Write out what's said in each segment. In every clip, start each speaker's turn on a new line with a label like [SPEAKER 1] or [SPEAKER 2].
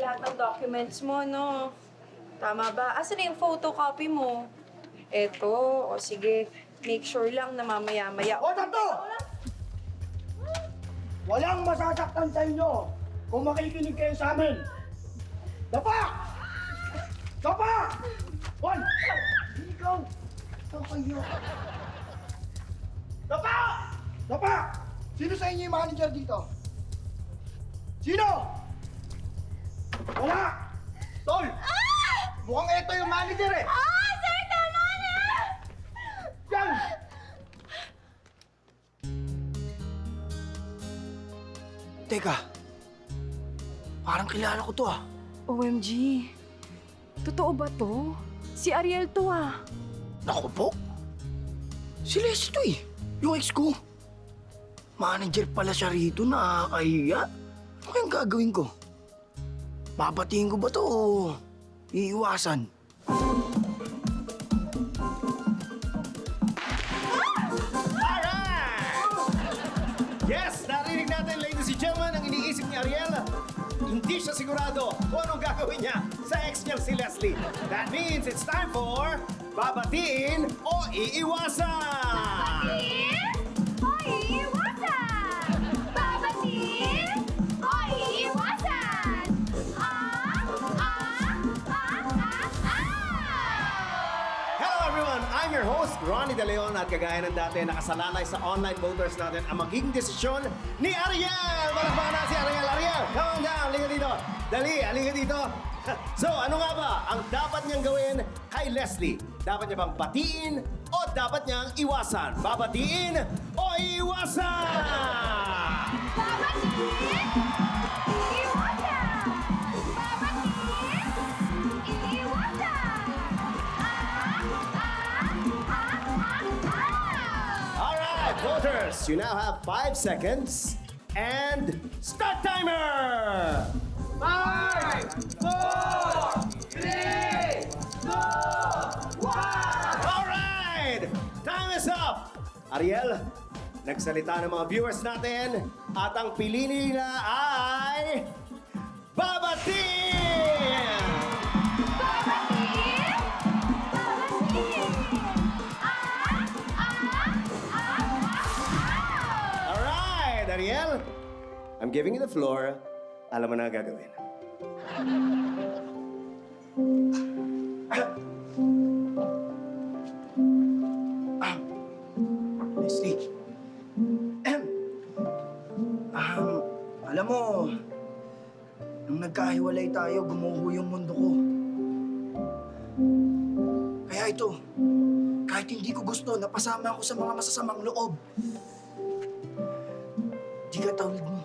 [SPEAKER 1] lahat ng documents mo, no? Tama ba? Asan na yung photocopy mo? Eto, o sige. Make sure lang na mamaya-maya.
[SPEAKER 2] O, tatlo! Walang masasaktan sa inyo kung makikinig kayo sa amin. Dapa! Dapa! Juan! Ikaw! Ikaw kayo. Dapa! Dapa! Sino sa inyo yung manager dito? Sino? Wala! Tol! Mukhang ito yung manager eh!
[SPEAKER 3] Sir, tama na!
[SPEAKER 2] Yan! Teka, parang kilala ko to ah.
[SPEAKER 1] OMG. Totoo ba to? Si Ariel to ah.
[SPEAKER 2] Naku po. Si Leslie to eh. Yung ex ko. Manager pala siya rito, nakakahiya. Ano kayang gagawin ko? Babatiin ko ba to o iiwasan?
[SPEAKER 4] Yes! Narinig natin, ladies and gentlemen, ang iniisip ni Ariel. Hindi siya sigurado kung anong gagawin niya sa ex niyang si Leslie. That means it's time for babatiin o iiwasan!
[SPEAKER 3] O iiwasan! Babatiin o iiwasan!
[SPEAKER 4] Hello everyone! I'm your host, Ronnie De Leon, at kagaya ng dati, nakasalalay sa online voters natin ang magiging desisyon ni Ariel! Malakpakan na si Ariel! Ariel, come on down! Halika dito! Dali, halika dito! So, ano nga ba ang dapat niyang gawin kay Leslie? Dapat niya bang batiin o dapat niyang iwasan? Babatiin o iwasan?
[SPEAKER 3] Babatiin! Iiwasan! Babatiin! Iiwasan!
[SPEAKER 4] Alright, voters, you now have 5 seconds and start timer! 5, 4, 3, 2, 1! Alright! Time is up! Ariel, nagsalita ng mga viewers natin at ang pili nila ay... Babatin!
[SPEAKER 3] Babatiin! Babatiin!
[SPEAKER 4] Alright, Ariel, I'm giving you the floor. Alam mo na ang gagawin.
[SPEAKER 2] Leslie. Alam mo, nung nagkahiwalay tayo, gumuho yung mundo ko. Kaya ito, kahit hindi ko gusto, napasama ako sa mga masasamang loob. Di ka tawid mo.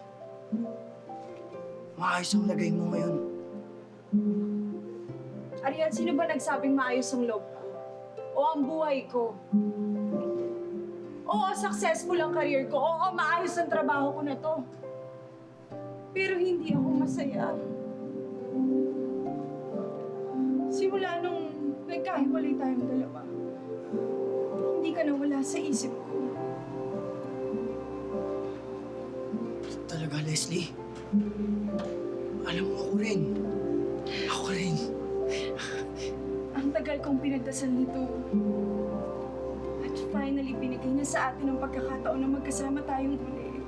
[SPEAKER 2] Maayos ang lagay mo ngayon.
[SPEAKER 1] Ariel, sino ba nagsabing maayos ang loob ko? O ang buhay ko? Oo, successful ang career ko. Oo, maayos ang trabaho ko na to. Pero hindi ako masaya. Simula nung nagkahiwalay tayong dalawa, hindi ka nawala sa isip ko.
[SPEAKER 2] Talaga, Leslie? Alam mo, ako rin. Ako rin.
[SPEAKER 1] Ang tagal kong pinagdasal nito. At finally, binigay na sa atin ang pagkakataon na magkasama tayong uli.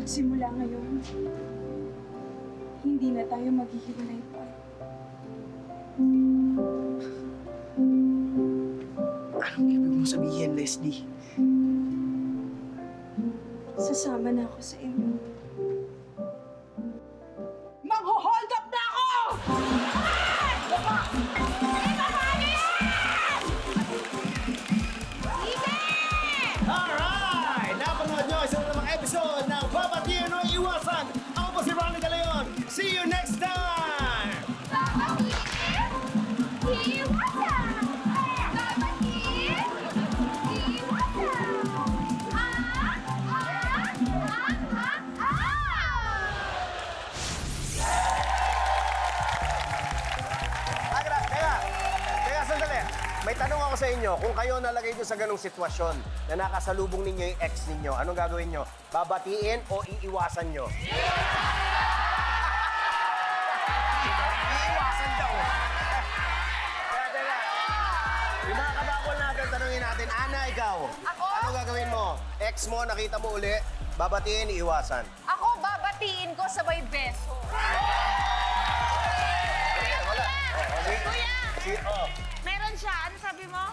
[SPEAKER 1] At simula ngayon, hindi na tayo maghihiwalay pa.
[SPEAKER 2] Anong ibig mo sabihin, Leslie?
[SPEAKER 1] Sasama na ako sa inyo. Magho-hold up na ako!
[SPEAKER 4] Alright! Napanood nyo isa na namang episode ng Babatiin o Iwasan. Ako po si Ronnie De Leon. See you next time!
[SPEAKER 3] Babatiin! Iiwasan! Babatiin! Iiwasan!
[SPEAKER 4] Teka, sandali. May tanong ako sa inyo, kung kayo nalagay doon sa ganong sitwasyon na nakasalubong ninyo yung ex ninyo, anong gagawin nyo? Babatiin o iiwasan nyo? Iiwasan daw. Teka. Yung mga kabakol natin, tanungin natin. Ana, ikaw.
[SPEAKER 3] Ako?
[SPEAKER 4] Ano gagawin mo? Ex mo, nakita mo uli, babatiin, iiwasan.
[SPEAKER 3] Ako, babatiin ko sabay beso. Kuya! Meron siya. Ano sabi mo?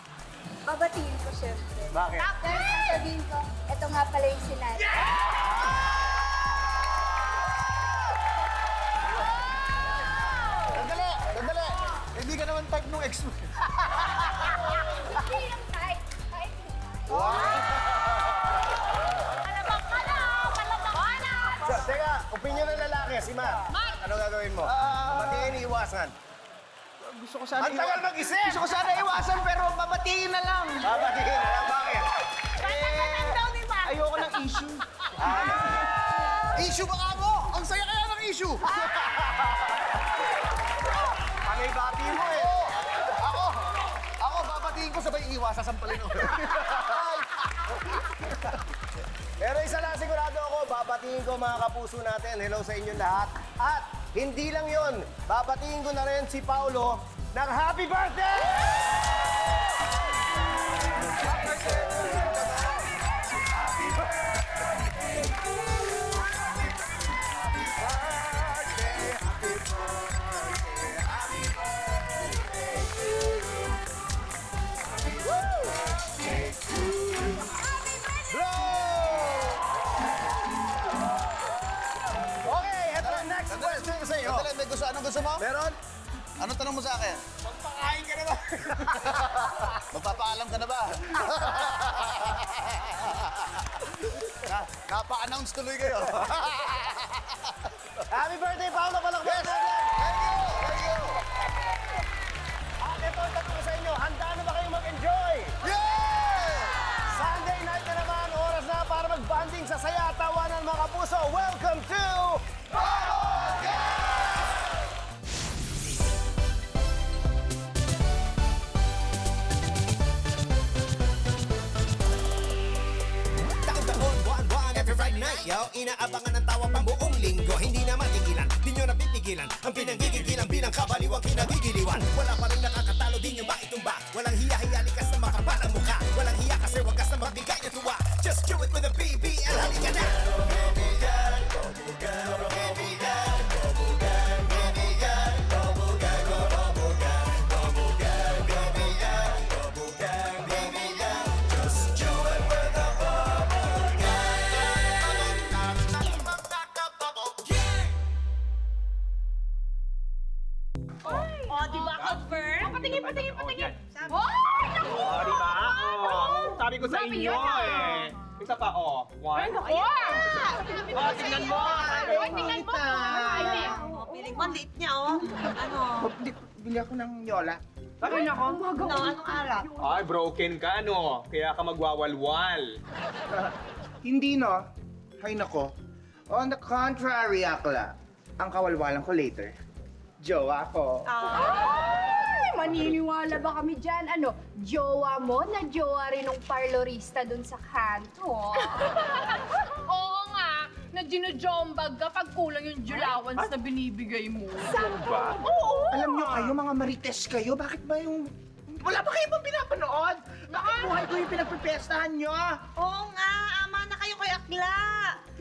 [SPEAKER 5] Babatiin ko, syempre.
[SPEAKER 4] Bakit?
[SPEAKER 5] Tapos sasabihin ko, eto nga pala yung sinabi.
[SPEAKER 4] Sandali! Hindi ka naman type nung ex mo.
[SPEAKER 5] Hindi yung type. Type.
[SPEAKER 3] Palabang ka na! Palabang ka na!
[SPEAKER 4] Teka, opinion ng lalaki, si Matt. Ano gagawin mo? Babatiin, iiwasan.
[SPEAKER 2] Gusto ko sana
[SPEAKER 4] Ang tagal mag-isip!
[SPEAKER 2] Gusto ko sana iwasan pero babatiin na lang.
[SPEAKER 4] Babatiin na lang, bakit?
[SPEAKER 3] Palabang daw ni Ma!
[SPEAKER 2] Ayoko ng issue.
[SPEAKER 6] Issue ba nga mo? Ang saya kaya ng issue!
[SPEAKER 4] Panay bati mo eh.
[SPEAKER 6] Ako, babatiin ko sabay iwas, sasampalin ko.
[SPEAKER 4] Pero isa lang sigurado ako, babatiin ko mga kapuso natin. Hello sa inyo lahat. At hindi lang yon, babatiin ko na rin si Paulo ng happy birthday! Okay, eto ang next question ko sa iyo.
[SPEAKER 6] Sandali, may gusto, anong gusto mo?
[SPEAKER 4] Meron?
[SPEAKER 6] Anong tanong mo sa akin?
[SPEAKER 4] Magpakain ka na ba?
[SPEAKER 6] Magpapaalam ka na ba? Napa-announce tuloy kayo.
[SPEAKER 4] Happy birthday, Paulo! Palakpak
[SPEAKER 6] Yes!
[SPEAKER 4] natin!
[SPEAKER 6] Thank you! Thank you!
[SPEAKER 4] At ito ang tanong ko sa inyo, handa na ba kayong mag-enjoy?
[SPEAKER 6] Yeah!
[SPEAKER 4] Sunday night na naman, oras na para mag-banding sa saya at tawanan mga kapuso. Welcome to...
[SPEAKER 7] Taon-taon, buwan-buwan, every Friday night, yo. Inaabangan ng tawa pang buong linggo. Hindi na matigilan, di nyo napipigilan. Ang pinanggigigilan bilang kabaliwang kinagigiliwan. Wala pa rin nakakatalo, di nyo maitumba. Walang hiya-hiya, likas na makapal ang mukha. Walang hiya kasi wagas na magbigay ng tuwa. Just do it with a BBL, halika na!
[SPEAKER 3] O, di ba, confirm? Patingin!
[SPEAKER 8] Oh, yan.
[SPEAKER 3] Hoy! Naku!
[SPEAKER 8] Oh, di ba? Oh, sabi ko sa
[SPEAKER 3] Sabi
[SPEAKER 8] inyo
[SPEAKER 3] yan, ah.
[SPEAKER 8] eh. Isa pa, oh. One.
[SPEAKER 3] Oh,
[SPEAKER 8] tingnan mo.
[SPEAKER 3] Hoy, tingnan mo! Ay,
[SPEAKER 9] Piling mo, late niya, oh. Ano?
[SPEAKER 2] Bili ako ng Yola.
[SPEAKER 8] Sabi niya ko.
[SPEAKER 9] No, anong alak?
[SPEAKER 8] Ay, broken ka, no? Kaya ka magwawalwal.
[SPEAKER 2] Hindi no. Hay nako. On the contrary, Akla. Ang kawalwalan ko later. Jowa ko.
[SPEAKER 5] Ay, maniniwala ba kami dyan? Ano, jowa mo na jowa rin ng parlorista dun sa kanto?
[SPEAKER 1] Oo nga, na ginujombag kapag kulang yung allowance na binibigay mo.
[SPEAKER 8] Ba?
[SPEAKER 2] Alam nyo kayo, mga marites kayo, bakit ba yung... Wala ba kayo bang pinapanood? Bakit buhay ko yung pinagpipestahan nyo?
[SPEAKER 9] Oo nga, ama na kayo kay Akla.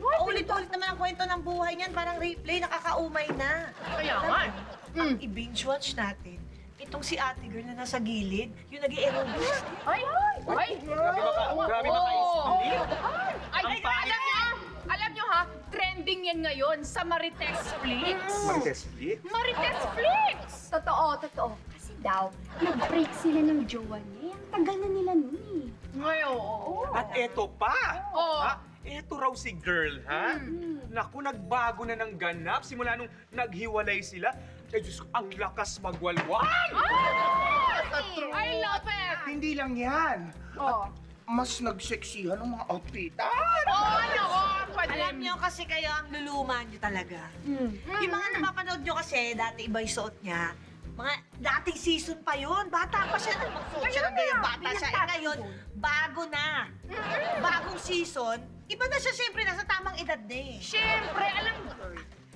[SPEAKER 9] Ulit-ulit naman ang kwento ng buhay niyan, parang replay, nakakaumay na.
[SPEAKER 1] Kaya nga.
[SPEAKER 9] Ang i-binge watch natin, itong si ate girl na nasa gilid, yung nag-aerobics.
[SPEAKER 1] Ay!
[SPEAKER 8] Grabe maka-split.
[SPEAKER 1] Ay, alam nyo ha, trending yan ngayon sa Marites Flix.
[SPEAKER 8] Marites split?
[SPEAKER 1] Marites Flix!
[SPEAKER 5] Totoo. Kasi daw, nag-break sila ng jowa niya. Ang tagal na nila nun eh.
[SPEAKER 1] Ngayon, oo.
[SPEAKER 8] At eto pa.
[SPEAKER 1] Oo.
[SPEAKER 8] Ha? Eto raw si girl, ha? Naku, nagbago na ng ganap simula nung naghiwalay sila. Eh, Diyos ko, ang lakas magwalwal!
[SPEAKER 1] I love it!
[SPEAKER 2] Hindi lang yan.
[SPEAKER 1] Oh.
[SPEAKER 2] Mas nagseksihan ng mga outfitan.
[SPEAKER 1] Oh, nako!
[SPEAKER 9] Alam niyo kasi kayo ang luluma niyo talaga. Yung mga napapanood niyo kasi, dati iba yung suot niya. Mga dating season pa yun. Bata pa siya. Mag-social media, bata siya. Eh ngayon, bago na. Bagong season. Iba na siya, siyempre, nasa tamang edad na eh.
[SPEAKER 1] Siyempre, alam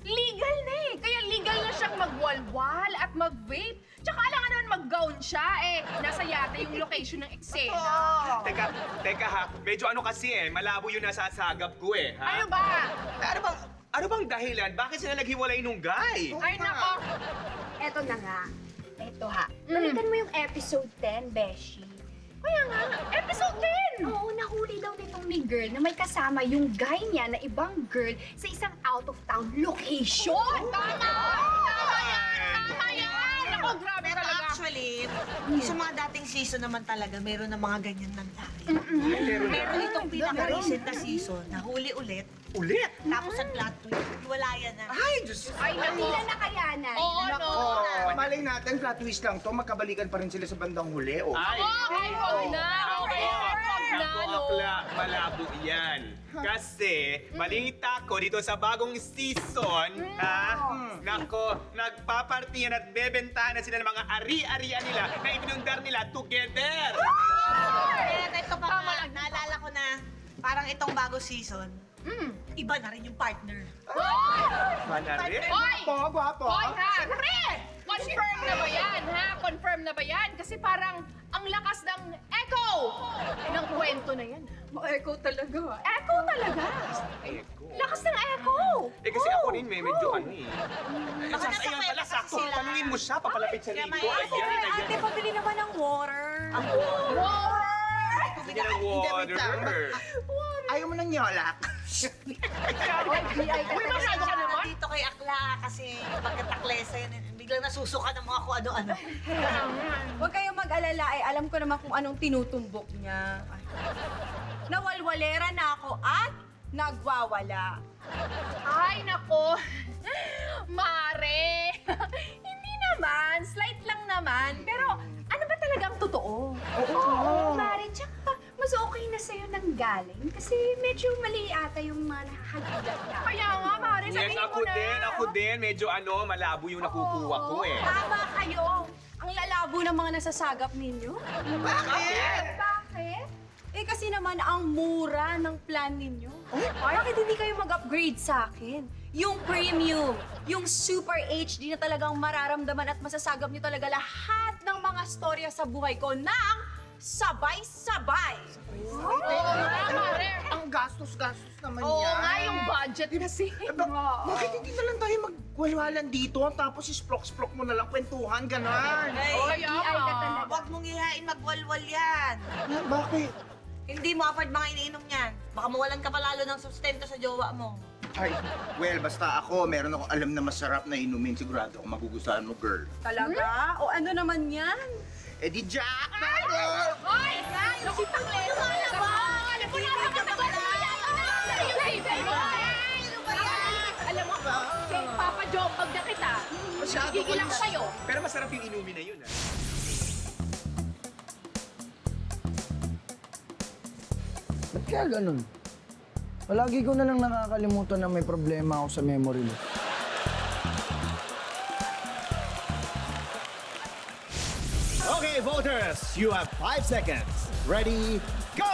[SPEAKER 5] Legal na eh. Kaya legal na siyang magwalwal at mag-vape. Tsaka alam naman mag-gown siya eh. Nasa yata yung location ng eksena.
[SPEAKER 8] Teka ha, medyo ano kasi malabo yung nasasagap ko ha?
[SPEAKER 5] Ano ba?
[SPEAKER 8] Ano bang dahilan? Bakit sila naghiwalay nung guy?
[SPEAKER 5] Ay nako.
[SPEAKER 3] Eto na nga. Eto ha. Balikan mo yung episode 10, Beshi.
[SPEAKER 5] Kaya nga, episode 10!
[SPEAKER 3] Oo, nahuli daw nitong ni girl na may kasama yung guy niya na ibang girl sa isang out-of-town location.
[SPEAKER 5] Tama! Tama yan! Tama yan! Ako, grabe
[SPEAKER 9] Pero
[SPEAKER 5] talaga.
[SPEAKER 9] actually, sa mga dating season naman talaga, meron na mga ganyan nangyari. Meron itong pinaka-recent na season, nahuli ulit.
[SPEAKER 8] Ulit?
[SPEAKER 9] Tapos ang plot twist, hiwalayan na.
[SPEAKER 8] Ay, Diyos.
[SPEAKER 5] Ay, nako.
[SPEAKER 3] Hindi na nakayanan.
[SPEAKER 5] Oo, no.
[SPEAKER 6] Malay natin, plot twist lang to. Magkabalikan pa rin sila sa bandang huli. Oh.
[SPEAKER 8] Ay,
[SPEAKER 5] Okay, wag na. Okay, wag na, no.
[SPEAKER 8] Malabo yan. Kasi, balita ko dito sa bagong season, nako, nagpapartiyan at bebentahan na sila ng mga ari-arian nila na ibinundar nila together.
[SPEAKER 9] Kaya ito pa nga, naalala ko na, parang itong bago season, iba na rin yung partner.
[SPEAKER 8] Manari?
[SPEAKER 5] Hoy!
[SPEAKER 6] Gwapo.
[SPEAKER 5] Hoy, ha? Siyempre! Confirm na ba yan, ha? Confirm na ba yan? Kasi parang ang lakas ng echo ng kwento na yan.
[SPEAKER 1] Ma-echo talaga.
[SPEAKER 5] Echo talaga! Lakas ng echo!
[SPEAKER 8] Kasi ako rin medyo ano
[SPEAKER 9] Baka nasa
[SPEAKER 8] Ayan
[SPEAKER 9] kwenta
[SPEAKER 8] pala,
[SPEAKER 9] kasi
[SPEAKER 8] sakto.
[SPEAKER 9] sila.
[SPEAKER 8] Tanungin mo siya, papalapit sa
[SPEAKER 9] Kaya
[SPEAKER 8] linggo.
[SPEAKER 9] may-
[SPEAKER 8] Ayan.
[SPEAKER 3] pabili naman ng water.
[SPEAKER 8] Sige ng water.
[SPEAKER 6] Ayaw mo ng yolak.
[SPEAKER 5] Uy, masyado ka naman!
[SPEAKER 9] Dito kay Akla kasi pagkataklesa yun, biglang nasusuka ng mga kung ano-ano.
[SPEAKER 3] Huwag kayong mag-alala eh. Alam ko naman kung anong tinutumbok niya. Nawalwalera na ako at nagwawala.
[SPEAKER 5] Ay, nako! Mare! Hindi naman. Slight lang naman. Pero ano ba talagang totoo?
[SPEAKER 3] Oo, Mari. Tsaka, mas okay na sa'yo nang galing. Kasi medyo mali ata yung mga nakahagilat na.
[SPEAKER 5] Kaya nga, Mare,
[SPEAKER 8] Yes,
[SPEAKER 5] sabihin mo na.
[SPEAKER 8] ako din. Medyo malabo yung nakukuha ko
[SPEAKER 3] Tama kayo. Ang lalabo ng mga nasasagap ninyo.
[SPEAKER 8] Bakit?
[SPEAKER 3] Bakit? Eh kasi naman ang mura ng plan ninyo. Bakit hindi kayo mag-upgrade sa akin? Yung premium, yung super HD na talagang mararamdaman at masasagap niyo talaga lahat ng mga storya sa buhay ko ng sabay-sabay.
[SPEAKER 5] Oo nga, Mare.
[SPEAKER 6] Ang gastos-gastos naman
[SPEAKER 5] Oo
[SPEAKER 6] yan.
[SPEAKER 5] nga, yung budget kasi.
[SPEAKER 6] Bakit hindi na lang tayo magwalwalan dito tapos isplok-splok mo na lang kwentuhan, gano'n?
[SPEAKER 9] Ay,
[SPEAKER 5] Kaya
[SPEAKER 3] Ay, ka
[SPEAKER 5] nga.
[SPEAKER 3] talaga.
[SPEAKER 9] huwag mong ihain magwalwal yan.
[SPEAKER 6] Bakit?
[SPEAKER 9] Hindi mo afford mga iniinom yan. Baka mawalan ka pa lalo ng sustento sa jowa mo.
[SPEAKER 6] Ay, well, basta ako, meron ako alam na masarap na inumin. Sigurado ako magugustuhan mo, girl.
[SPEAKER 3] Talaga? O ano naman yan?
[SPEAKER 6] Eh di Jack!
[SPEAKER 5] Hoy! Yung si Taklesa! Alam mo na, yung baby mo! Alam mo, Papa Joe, pag na kita, gigil ako sa'yo.
[SPEAKER 8] Pero masarap yung inumin na yun,
[SPEAKER 2] Ba't kaya ganun? Palagi ko na lang nakakalimutan na may problema ako sa memory mo.
[SPEAKER 4] Okay, voters, you have 5 seconds. Ready, go!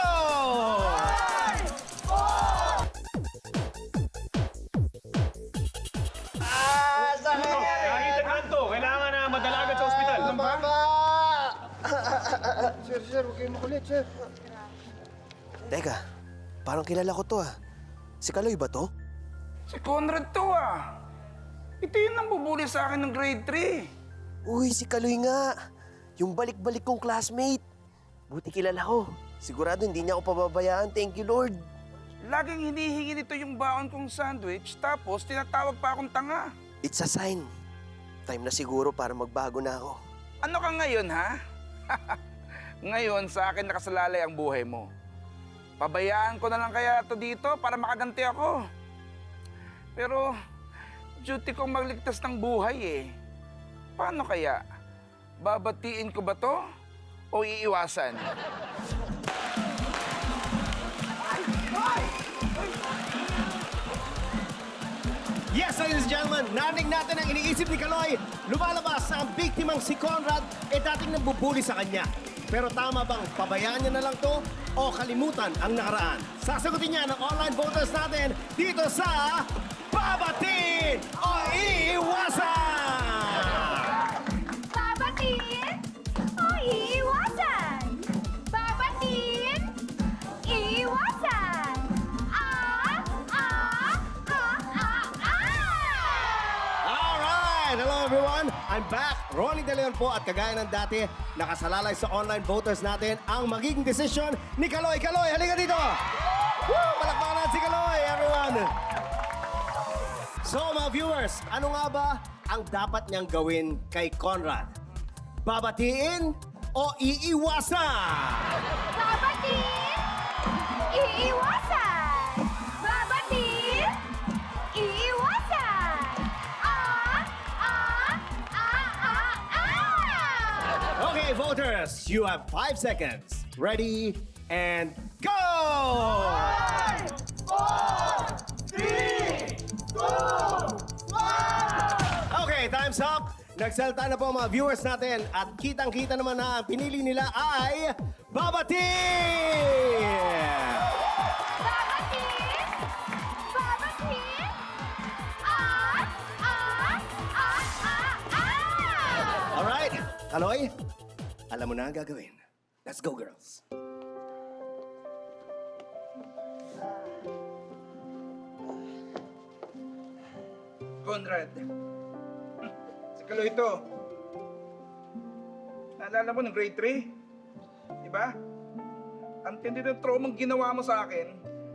[SPEAKER 8] Kahit na kanto, kailangan na madalagan sa ospital.
[SPEAKER 2] Sir, huwag kayong makulit, sir.
[SPEAKER 7] Teka, parang kilala ko to Si Kaloy ba to?
[SPEAKER 10] Si Conrad to Ito yung nambubuli sa akin ng grade 3.
[SPEAKER 7] Uy, si Kaloy nga. Yung balik-balik kong classmate. Buti kilala ko. Sigurado hindi niya ako pababayaan. Thank you, Lord.
[SPEAKER 10] Laging hinihingi nito yung baon kong sandwich, tapos tinatawag pa akong tanga.
[SPEAKER 7] It's a sign. Time na siguro para magbago na ako.
[SPEAKER 10] Ano ka ngayon, ha? Ngayon, sa akin nakasalalay ang buhay mo. Pabayaan ko na lang kaya ito dito para makaganti ako. Pero, duty kong magligtas ng buhay Paano kaya? Babatiin ko ba to? O iiwasan?
[SPEAKER 4] Yes, ladies and gentlemen, narinig natin ang iniisip ni Kaloy. Lumalabas na ang biktimang si Conrad dating nambubuli sa kanya. Pero tama bang pabayaan niya na lang to o kalimutan ang nakaraan? Sasagutin niya ng online voters natin dito sa Baba! Babatiin o iiwasan?
[SPEAKER 5] Babatiin o iiwasan? Babatiin, iiwasan.
[SPEAKER 4] Alright! Hello everyone! I'm back! Ronnie De Leon po at kagaya ng dati, nakasalalay sa online voters natin ang magiging desisyon ni Kaloy. Kaloy, halika dito! Woo! Palakpakan natin si Kaloy, everyone! So mga viewers, ano nga ba ang dapat niyang gawin kay Conrad? Babatiin o iiwasan?
[SPEAKER 5] Babatiin, iiwasan. Babatiin, iiwasan.
[SPEAKER 4] Okay, voters, you have 5 seconds. Ready and go! 4, 3, 2, 1! Okay, time's up. Nagsalta na po ang mga viewers natin at kitang-kita naman na ang pinili nila ay Babatiin!
[SPEAKER 5] Babatiin, babatiin.
[SPEAKER 4] Alright, Kaloy, alam mo na ang gagawin. Let's go, girls.
[SPEAKER 10] Conrad. Si Kaloy ito. Naalala mo ng grade 3? Diba? Ang tindi ng traumang ginawa mo sa akin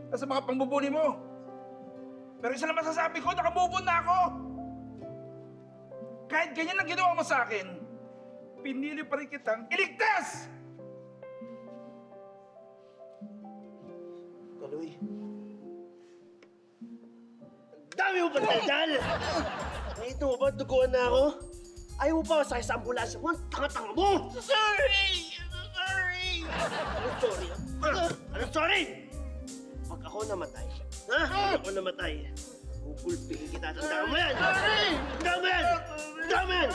[SPEAKER 10] at sa mga pangbubuli mo. Pero isa lang masasabi ko, nakamove on na ako. Kahit ganyan ang ginawa mo sa akin, pinili pa rin kitang iligtas!
[SPEAKER 6] Kaloy. Ang dami mo ba daldal? Nakita mo ba, duguan na ako? Ayaw mo pa sakay sa ambulansya mo? Ang tanga-tanga mo! Sorry! Sorry! Anong sorry? Anong sorry? Pag ako namatay, ha? Pag ako namatay, pupulpihin kita. Tandaan mo yan! Sorry! Tandaan mo yan! Tandaan mo yan!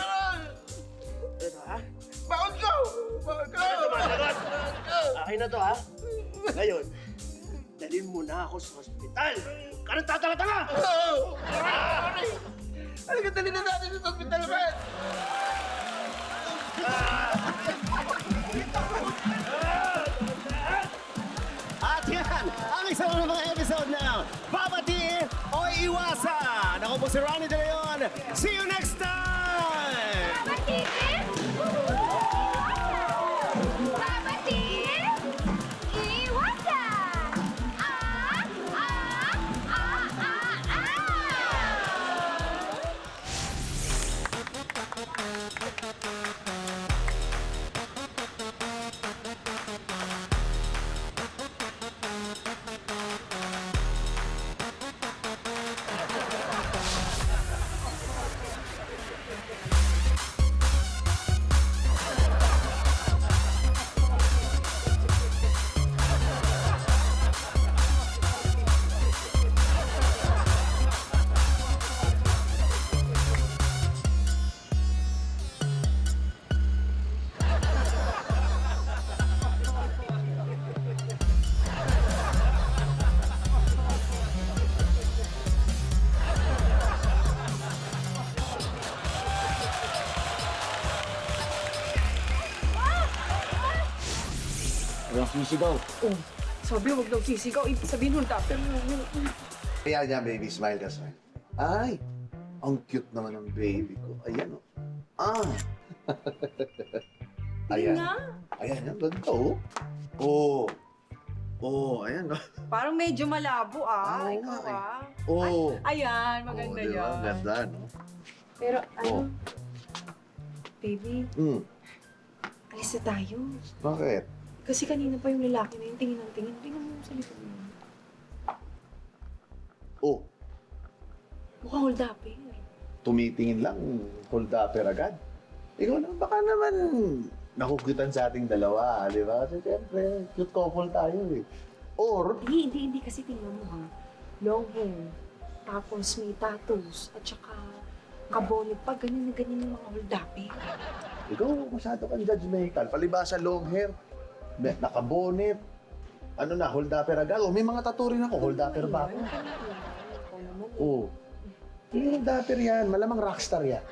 [SPEAKER 6] Pero ha?
[SPEAKER 10] Baon ko! Baon ko!
[SPEAKER 6] Ano ba, sagot? Akin na to, ha? Ngayon, dalhin mo na ako sa ospital. Kanang tatanga-tanga!
[SPEAKER 10] Halika, dali na natin sa hospital, man!
[SPEAKER 4] At yan, ang isa ng mga episode na Babatiin o Iwasan. Ako po si Ronnie De Leon. See you next time!
[SPEAKER 5] Babatiin, babatiin, iiwasan.
[SPEAKER 2] Walang sisigaw.
[SPEAKER 1] Oh, sabi huwag daw sisigaw. Ibig sabihin nun, tapos
[SPEAKER 11] Kaya niya, baby, smile ka, smile. Ay, ang cute naman ng baby ko. Ayan, oh. Ah. Ayan. Ayan, yan. Ganda, oh. Oh. Oh, ayan, oh.
[SPEAKER 3] Parang medyo malabo
[SPEAKER 11] Oo
[SPEAKER 3] Ikaw
[SPEAKER 11] nga, eh.
[SPEAKER 3] ah.
[SPEAKER 11] Oh.
[SPEAKER 3] Ayan, maganda
[SPEAKER 11] Oh, diba?
[SPEAKER 3] yan.
[SPEAKER 11] Ganda, no?
[SPEAKER 1] Pero
[SPEAKER 11] Oh.
[SPEAKER 1] baby,
[SPEAKER 11] Hmm.
[SPEAKER 1] alis na tayo.
[SPEAKER 11] Bakit?
[SPEAKER 1] Kasi kanina pa yung lalaki na yung tingin ng tingin. Tingnan mo sa likod mo.
[SPEAKER 11] Oh,
[SPEAKER 1] Mukhang hold up eh.
[SPEAKER 11] tumitingin lang, hold upper agad. Ikaw naman, baka naman nakukutan sa ating dalawa, di ba? Kasi siyempre, cute couple tayo eh. Or,
[SPEAKER 1] Hindi kasi tingnan mo ha. Long hair, tapos may tattoos, at saka kabonet pa, ganyan na ganyan yung mga hold up eh.
[SPEAKER 11] ikaw masyado kang judgmental. Palibasa long hair, nakabonet, ano na, hold upper agad. Oh, may mga tattoo rin ako, hold upper ba ako?
[SPEAKER 1] Ikaw naman eh.
[SPEAKER 11] Oh, Hindi hold upper yan. Malamang rockstar yan.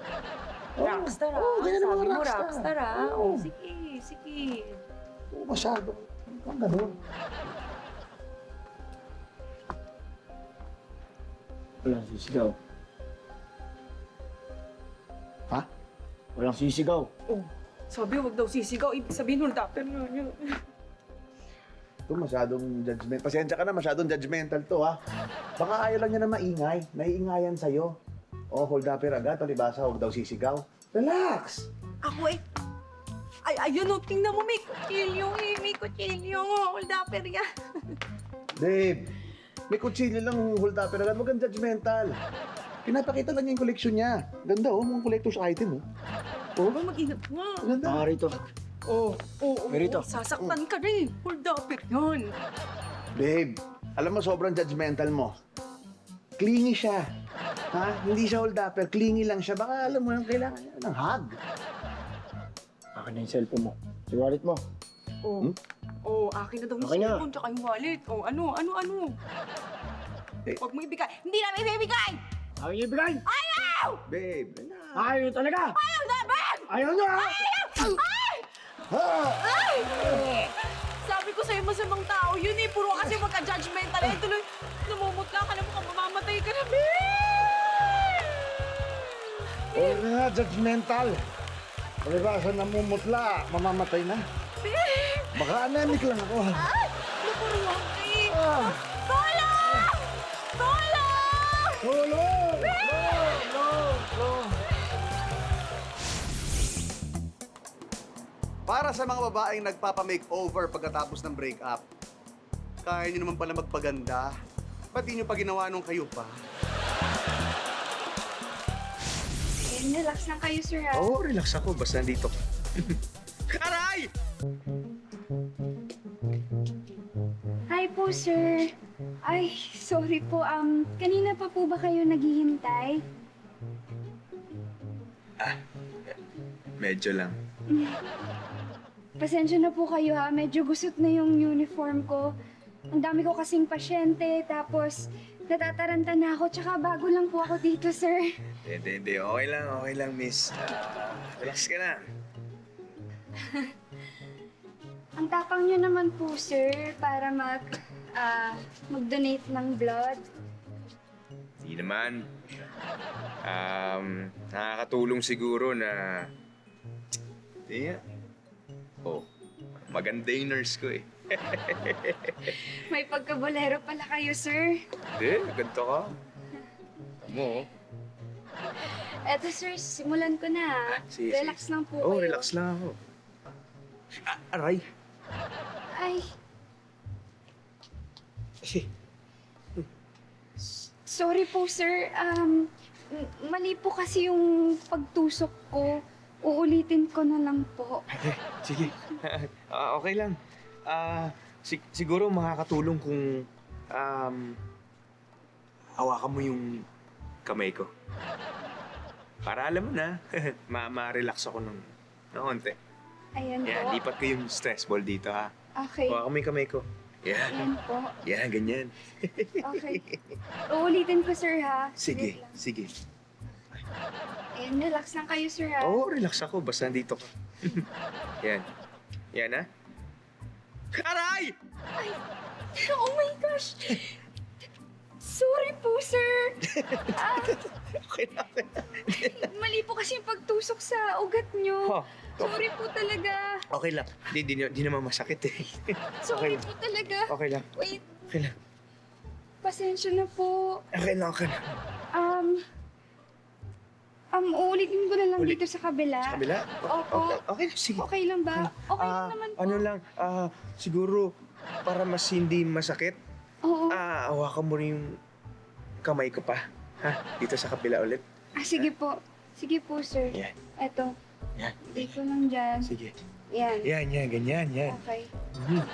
[SPEAKER 3] Rockstar, ah.
[SPEAKER 11] Oo, ganyan ang
[SPEAKER 3] Sabi
[SPEAKER 11] mga
[SPEAKER 3] mo,
[SPEAKER 11] rockstar.
[SPEAKER 3] rockstar, ah.
[SPEAKER 11] Oo.
[SPEAKER 3] Oh, sige, sige.
[SPEAKER 11] Oo, masyado. Ang ganun.
[SPEAKER 2] Walang sisigaw.
[SPEAKER 11] Ha?
[SPEAKER 2] Walang sisigaw.
[SPEAKER 1] Oh, sabi huwag daw sisigaw. Ibig sabihin, hold upper nga niya.
[SPEAKER 11] Ito masyadong judgment. Pasensya ka na, masyadong judgmental to ha. Baka ayaw lang niya na maingay. Naiingayan sa'yo. Oh, hold upper agad. Palibasa, huwag daw sisigaw. Relax!
[SPEAKER 3] Ako eh. Ay, ayun o, tingnan mo, may kutsilyo eh. May kutsilyo. Hold upper yan.
[SPEAKER 11] Babe, may kutsilyo lang hold upper agad. Huwag kang judgmental. Pinapakita lang niya yung collection niya. Ganda oh, mga collector's item oh.
[SPEAKER 1] Huwag mag-ingat nga.
[SPEAKER 11] Ganda.
[SPEAKER 2] Mga rito.
[SPEAKER 1] Oo,
[SPEAKER 2] Merito.
[SPEAKER 1] sasaktan ka rin. Hold upper yan.
[SPEAKER 11] Babe, alam mo sobrang judgmental mo. Clingy siya. Ha? Hindi siya hold upper, clingy lang siya. Baka alam mo yung kailangan niya ng hug.
[SPEAKER 2] Akin na yung cellphone mo. Yung wallet mo.
[SPEAKER 1] Oh, oh, akin na daw yung
[SPEAKER 2] Akin na.
[SPEAKER 1] cellphone tsaka yung wallet. Oh, ano?
[SPEAKER 11] Eh.
[SPEAKER 1] Huwag mo ibigay. Hindi namin ibibigay!
[SPEAKER 2] Ayaw niyo ibigay!
[SPEAKER 1] Ayaw!
[SPEAKER 11] Babe, relax.
[SPEAKER 2] Ayaw talaga!
[SPEAKER 1] Ayaw namin!
[SPEAKER 2] Ayaw niyo ha!
[SPEAKER 1] Sabi ko sa'yo, masamang tao yun eh. Puro kasi magka-judgmental eh. Tuloy, namumutla ka na mukhang mamamatay ka na, babe!
[SPEAKER 11] Oo nga, judgmental. Palibasa namumutla, mamamatay na.
[SPEAKER 1] Babe!
[SPEAKER 11] Baka anemic lang ako.
[SPEAKER 1] Ay! Nakuruwang eh!
[SPEAKER 11] Ah,
[SPEAKER 1] Tulong! Tulong!
[SPEAKER 11] tulong!
[SPEAKER 12] Para sa mga babaeng nagpapa-makeover pagkatapos ng breakup, kaya niyo naman pala magpaganda. Ba't di niyo pa ginawa nung kayo pa?
[SPEAKER 5] Relax lang kayo, sir, ha?
[SPEAKER 8] Oo, relax ako. Basta nandito ka. Aray!
[SPEAKER 5] Hi po, sir. Ay, sorry po. Kanina pa po ba kayo naghihintay?
[SPEAKER 8] Medyo lang.
[SPEAKER 5] Pasensya na po kayo, ha? Medyo gusot na yung uniform ko. Ang dami ko kasing pasyente, tapos natataranta na ako, tsaka bago lang po ako dito, sir.
[SPEAKER 8] Hindi. Okay lang, miss. Relax ka na.
[SPEAKER 5] Ang tapang nyo naman po, sir, para mag-donate ng blood.
[SPEAKER 8] Hindi naman. Nakakatulong siguro na... Hindi. Oh, maganda yung nurse ko eh.
[SPEAKER 5] May pagkabolero pala kayo, sir.
[SPEAKER 8] Hindi, ganito ka. Mo.
[SPEAKER 5] Eto, sir, simulan ko na, ha?
[SPEAKER 8] Sige,
[SPEAKER 5] Relax lang po
[SPEAKER 8] Oh,
[SPEAKER 5] kayo.
[SPEAKER 8] relax lang ako. Aray.
[SPEAKER 5] Ay,
[SPEAKER 8] Kasi,
[SPEAKER 5] sorry po, sir. Mali po kasi yung pagtusok ko. Uulitin ko na lang po.
[SPEAKER 8] sige. Okay lang. Siguro makakatulong kung hawakan mo yung kamay ko. Para alam mo na, ma-relax ako ng konti.
[SPEAKER 5] Ayan
[SPEAKER 8] Yan,
[SPEAKER 5] po.
[SPEAKER 8] lipat ko yung stress ball dito, ha?
[SPEAKER 5] Okay.
[SPEAKER 8] Hawakan mo yung kamay ko. Yan.
[SPEAKER 5] Ayan po.
[SPEAKER 8] Yan, ganyan.
[SPEAKER 5] Okay. Uulitin ko, sir, ha?
[SPEAKER 8] Sige,
[SPEAKER 5] Wait lang.
[SPEAKER 8] sige.
[SPEAKER 5] Ayan, relax lang kayo, sir, ha?
[SPEAKER 8] Oo, relax ako. Basta nandito ka. Yan. Yan, ha? Aray!
[SPEAKER 5] Oh my gosh! Sorry po, sir.
[SPEAKER 8] Okay na.
[SPEAKER 5] Mali po kasi yung pagtusok sa ugat nyo.
[SPEAKER 8] Huh.
[SPEAKER 5] Sorry po talaga.
[SPEAKER 8] Okay lang. Di naman masakit eh.
[SPEAKER 5] Sorry
[SPEAKER 8] lang.
[SPEAKER 5] po talaga.
[SPEAKER 8] Okay lang.
[SPEAKER 5] Wait,
[SPEAKER 8] Okay lang.
[SPEAKER 5] pasensya na po.
[SPEAKER 8] Okay lang, okay lang.
[SPEAKER 5] Uulitin ko na lang
[SPEAKER 8] Ulit.
[SPEAKER 5] dito sa kabila.
[SPEAKER 8] Sa kabila?
[SPEAKER 5] Opo.
[SPEAKER 8] Okay, sige.
[SPEAKER 5] Okay lang ba? Okay lang naman po.
[SPEAKER 8] Ano lang, siguro, para mas hindi masakit,
[SPEAKER 5] Oo.
[SPEAKER 8] hawakan mo rin yung kamay ko pa. Ha? Dito sa kabila ulit.
[SPEAKER 5] Sige po. Sige po, sir.
[SPEAKER 8] Yan.
[SPEAKER 5] Eto.
[SPEAKER 8] Yan.
[SPEAKER 5] Dito lang dyan.
[SPEAKER 8] Sige.
[SPEAKER 5] Yan.
[SPEAKER 8] Yan, ganyan, yan.
[SPEAKER 5] Okay.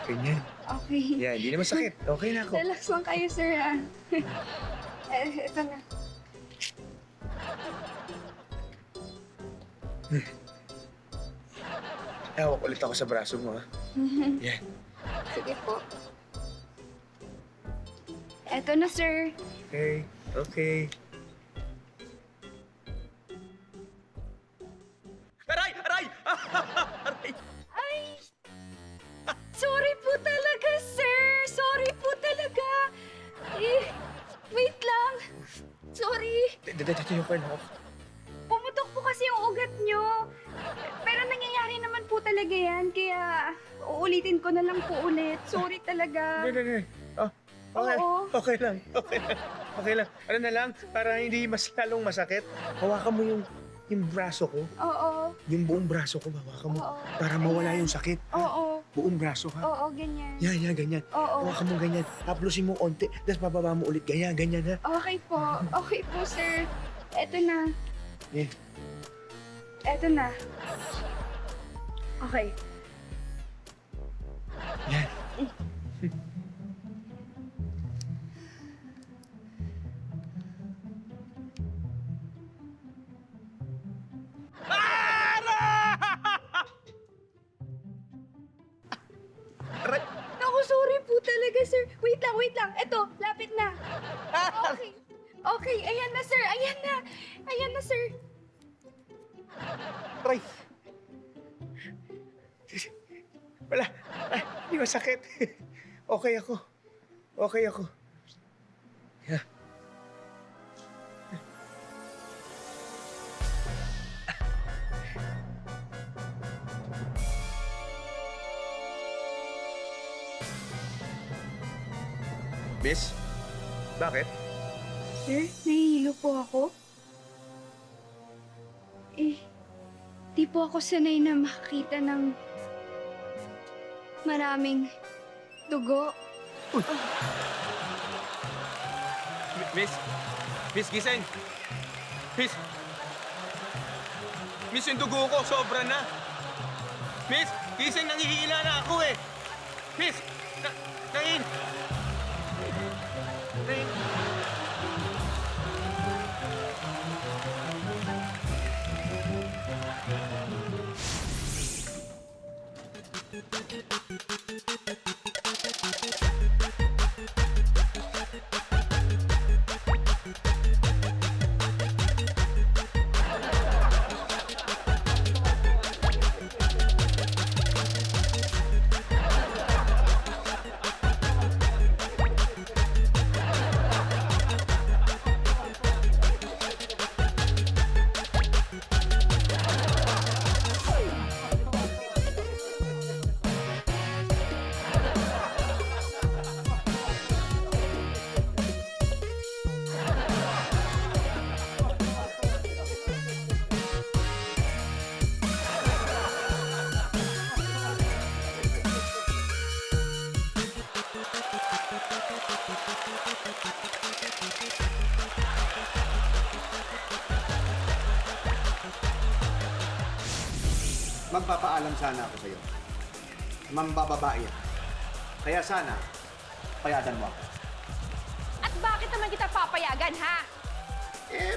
[SPEAKER 8] Ganyan.
[SPEAKER 5] Okay.
[SPEAKER 8] Yan, hindi na masakit. Okay na ako.
[SPEAKER 5] Relax lang kayo, sir, ha? Ito na.
[SPEAKER 8] Hawak ulit ako sa braso mo, ha? Yan.
[SPEAKER 5] Sige po. Eto na, sir.
[SPEAKER 8] Okay. Okay. Ayoko na ako.
[SPEAKER 5] Pumutok po kasi yung ugat nyo. Pero nangyayari naman po talaga yan, kaya uulitin ko na lang po ulit. Sorry talaga.
[SPEAKER 8] Hindi. Okay.
[SPEAKER 5] Oo.
[SPEAKER 8] Okay lang. Okay lang. Ano na lang, para hindi mas lalong masakit, hawakan mo yung braso ko.
[SPEAKER 5] Oo.
[SPEAKER 8] Yung buong braso ko, hawakan mo.
[SPEAKER 5] Oo.
[SPEAKER 8] Para mawala yung sakit.
[SPEAKER 5] Oo.
[SPEAKER 8] Buong braso ka.
[SPEAKER 5] Oo, ganyan.
[SPEAKER 8] Yan, ganyan.
[SPEAKER 5] Oo.
[SPEAKER 8] Hawakan mo ganyan. Haplusin mo onti, tapos bababa mo ulit. Ganyan ha.
[SPEAKER 5] Okay po. Okay po, sir. Eto na.
[SPEAKER 8] Eh.
[SPEAKER 5] Eto na. Okay.
[SPEAKER 8] Yan.
[SPEAKER 5] Naku, sorry po talaga, sir. Wait lang. Eto, lapit na. Okay. Okay, ayan na, sir. Ayan na, sir.
[SPEAKER 8] Aray! Wala. Hindi masakit. Okay ako. Yeah. Miss? Bakit?
[SPEAKER 5] Sir, nahihilo po ako. Di po ako sanay na makakita ng maraming dugo.
[SPEAKER 8] Miss, gising! Miss, yung dugo ko, sobra na! Miss, gising, nangihila na ako eh! Miss, Kain!
[SPEAKER 12] Magpapaalam sana ako sa'yo. Mambababae ako. Kaya sana, payagan mo ako.
[SPEAKER 5] At bakit naman kita papayagan, ha?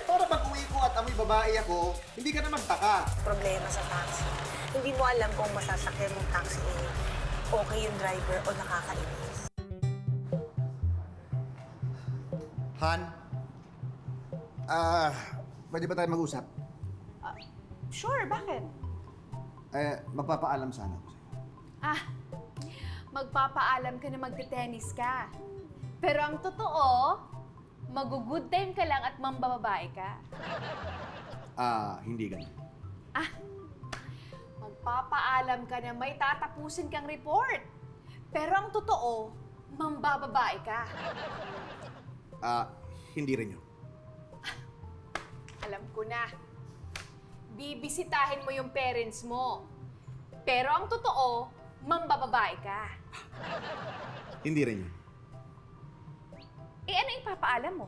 [SPEAKER 12] Para pag-uwi ko at amoy babae ako, hindi ka na magtaka.
[SPEAKER 9] Problema sa taxi. Hindi mo alam kung masasakyan mong taxi okay yung driver o nakakainis.
[SPEAKER 12] Han? Pwede ba tayo mag-usap?
[SPEAKER 3] Sure, bakit?
[SPEAKER 12] Magpapaalam sana ako sa'yo.
[SPEAKER 5] Magpapaalam ka na magte-tennis ka. Pero ang totoo, mag-good time ka lang at mambababae ka.
[SPEAKER 12] Hindi ganun.
[SPEAKER 5] Magpapaalam ka na may tatapusin kang report. Pero ang totoo, mambababae ka.
[SPEAKER 12] Hindi rin yun.
[SPEAKER 5] Alam ko na. Bibisitahin mo yung parents mo. Pero ang totoo, mambababae ka.
[SPEAKER 12] Hindi rin yun.
[SPEAKER 5] Ano ipapaalam mo?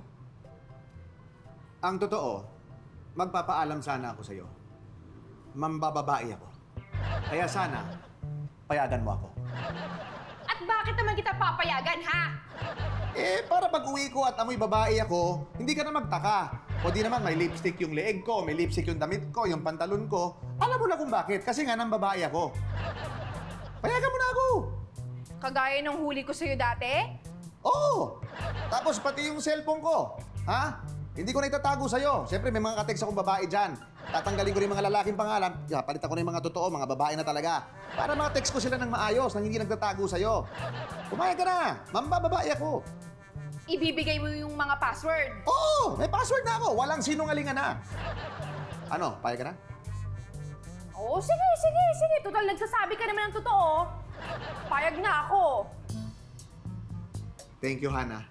[SPEAKER 12] Ang totoo, magpapaalam sana ako sa'yo. Mambababae ako. Kaya sana, payagan mo ako.
[SPEAKER 5] At bakit naman kita papayagan, ha?
[SPEAKER 12] Para pag-uwi ko at amoy babae ako, hindi ka na magtaka. O di naman, may lipstick yung leeg ko, may lipstick yung damit ko, yung pantalon ko. Alam mo na kung bakit, kasi nga nang babae ako. Payagan mo na ako!
[SPEAKER 5] Kagaya ng huli ko sa'yo dati?
[SPEAKER 12] Oo! Tapos pati yung cellphone ko. Ha? Hindi ko na itatago sa'yo. Siyempre, may mga kateks akong babae dyan. Tatanggalin ko rin mga lalaking pangalan. Palitan ko na yung mga totoo, mga babae na talaga. Para mga text ko sila ng maayos, nang hindi nagtatago sa'yo. Pumayag ka na! Mambababae ako.
[SPEAKER 5] ibibigay mo yung mga password.
[SPEAKER 12] Oo, may password na ako. Walang sinungalingan na. Ano, payag ka na?
[SPEAKER 5] Oo, sige. Total, nagsasabi ka naman ng totoo. Payag na ako.
[SPEAKER 12] Thank you, Hana.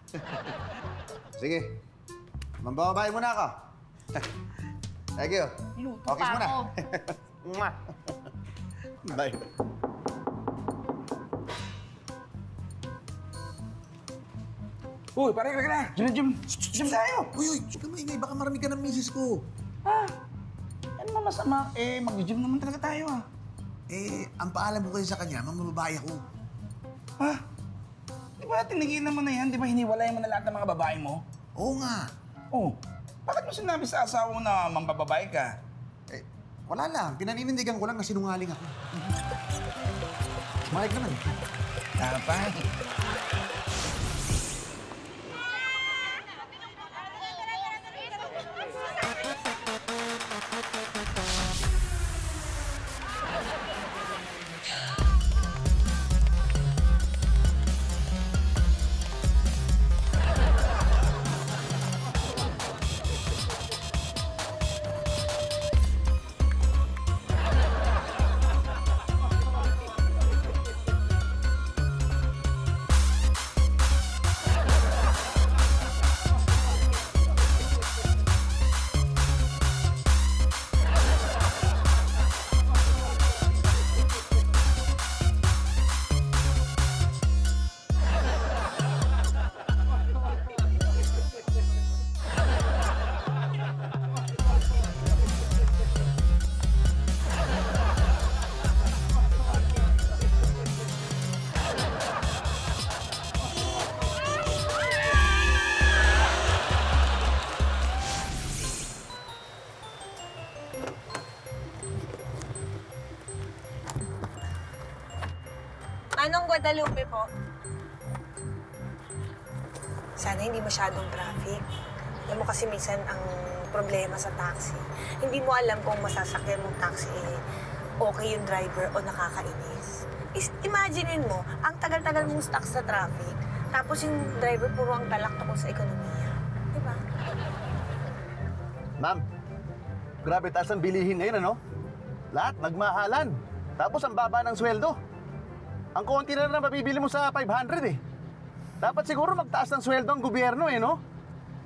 [SPEAKER 12] Sige. Mambababae muna ako. Thank you.
[SPEAKER 5] Luto
[SPEAKER 12] Okay
[SPEAKER 5] pa
[SPEAKER 12] muna.
[SPEAKER 5] ako.
[SPEAKER 12] Mwah. Bye.
[SPEAKER 10] Uy, pare, ka na. Jim tayo.
[SPEAKER 12] Uy, ka maingay. Baka maramig ka ng misis ko.
[SPEAKER 10] Ano ba masama? Mag-gym naman talaga tayo
[SPEAKER 12] Ang paalam ko kasi sa kanya, mamababae ako.
[SPEAKER 10] Di ba tinigilan mo na yan? Di ba hiniwalay mo na lahat ng mga babae mo?
[SPEAKER 12] Oo nga.
[SPEAKER 10] Bakit mo sinabi sa asawa mo na mambababae ka?
[SPEAKER 12] Wala lang. Pinaninindigan ko lang na sinungaling ako. Mahalik naman.
[SPEAKER 10] Dapat.
[SPEAKER 3] Anong Guadalupe po? Sana hindi masyadong traffic. Alam mo kasi minsan ang problema sa taxi, hindi mo alam kung masasakyan mong taxi okay yung driver o nakakainis. Imaginein mo, ang tagal-tagal mong stuck sa traffic, tapos yung driver puro ang talak tungkol sa ekonomiya. Diba?
[SPEAKER 11] Ma'am, grabe taas ang bilihin ngayon, ano? Lahat nagmahalan. Tapos ang baba ng sweldo. Ang konti na lang na mabibili mo sa 500 Dapat siguro magtaas ng sweldo ang gobyerno no?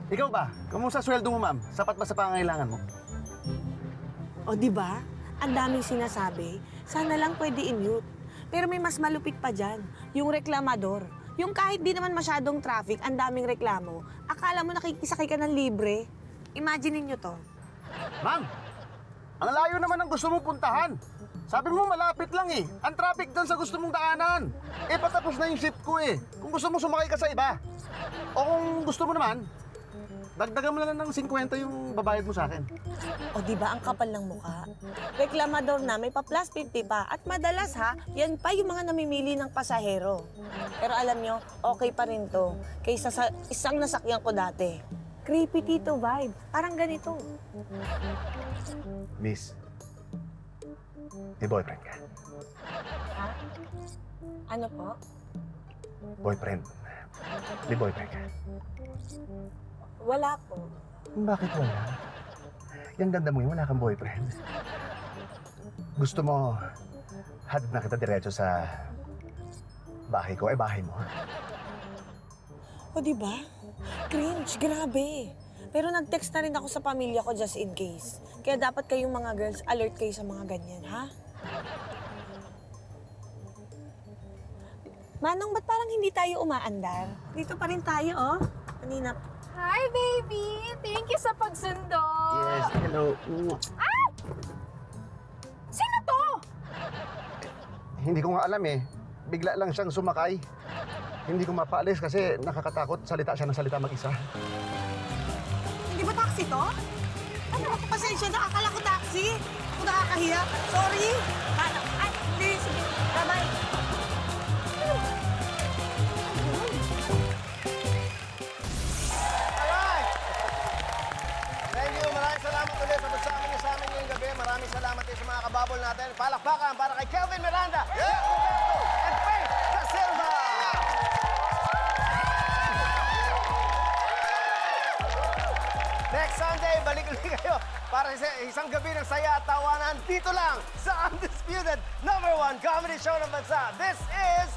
[SPEAKER 11] Ikaw ba? Kamusta sweldo mo, ma'am? Sapat ba sa pangangailangan mo?
[SPEAKER 1] O, di ba? Ang daming sinasabi. Sana lang pwede in-mute. Pero may mas malupit pa dyan. Yung reklamador. Yung kahit di naman masyadong traffic, ang daming reklamo, akala mo nakikisakay ka ng libre. Imagine niyo to.
[SPEAKER 11] Ma'am, ang layo naman ang gusto mong puntahan. Sabi mo malapit lang Ang traffic dyan sa gusto mong daanan. Patapos na yung shift ko Kung gusto mo sumakay ka sa iba. O kung gusto mo naman, dagdagan mo na lang ng 50 yung babayad mo sa akin.
[SPEAKER 1] O, di ba ang kapal ng mukha? Reklamador na may pa plus 50 pa. At madalas yan pa yung mga namimili ng pasahero. Pero alam nyo, okay pa rin to. Kaysa sa isang nasakyan ko dati. Creepy tito vibe. Parang ganito.
[SPEAKER 11] Miss, may boyfriend ka?
[SPEAKER 1] Ha? Ano po?
[SPEAKER 11] Boyfriend. May boyfriend ka?
[SPEAKER 1] Wala po.
[SPEAKER 11] Bakit wala? Yung ganda mo wala kang boyfriend. Gusto mo, hatid na kita diretso sa bahay ko, bahay mo.
[SPEAKER 1] O, di ba? Cringe, grabe. Pero nag-text na rin ako sa pamilya ko just in case. Kaya dapat kayong mga girls, alert kayo sa mga ganyan, ha? Manong, ba't parang hindi tayo umaandar? Dito pa rin tayo, oh. Kanina.
[SPEAKER 5] Hi, baby! Thank you sa pagsundo!
[SPEAKER 11] Yes, hello.
[SPEAKER 5] Ah! Sino to?
[SPEAKER 11] Hindi ko nga alam Bigla lang siyang sumakay. Hindi ko mapaalis kasi nakakatakot salita siya ng salita mag-isa.
[SPEAKER 1] Hindi ba taxi to? Ano ako, pasensya na. Akala ko taxi. Ako nakakahiya. Sorry. Ay, hindi. Sige. Bye-bye.
[SPEAKER 4] Alright! Thank you. Maraming salamat ulit sa pagsama niyo sa amin ngayong gabi. Maraming salamat din sa mga kababol natin. Palakpakan para kay Kelvin Miranda, Roberto, and Faith Da Silva! balik ulit kayo para sa isang gabi ng saya at tawanan dito lang sa Undisputed #1 Comedy Show ng Bansa. This is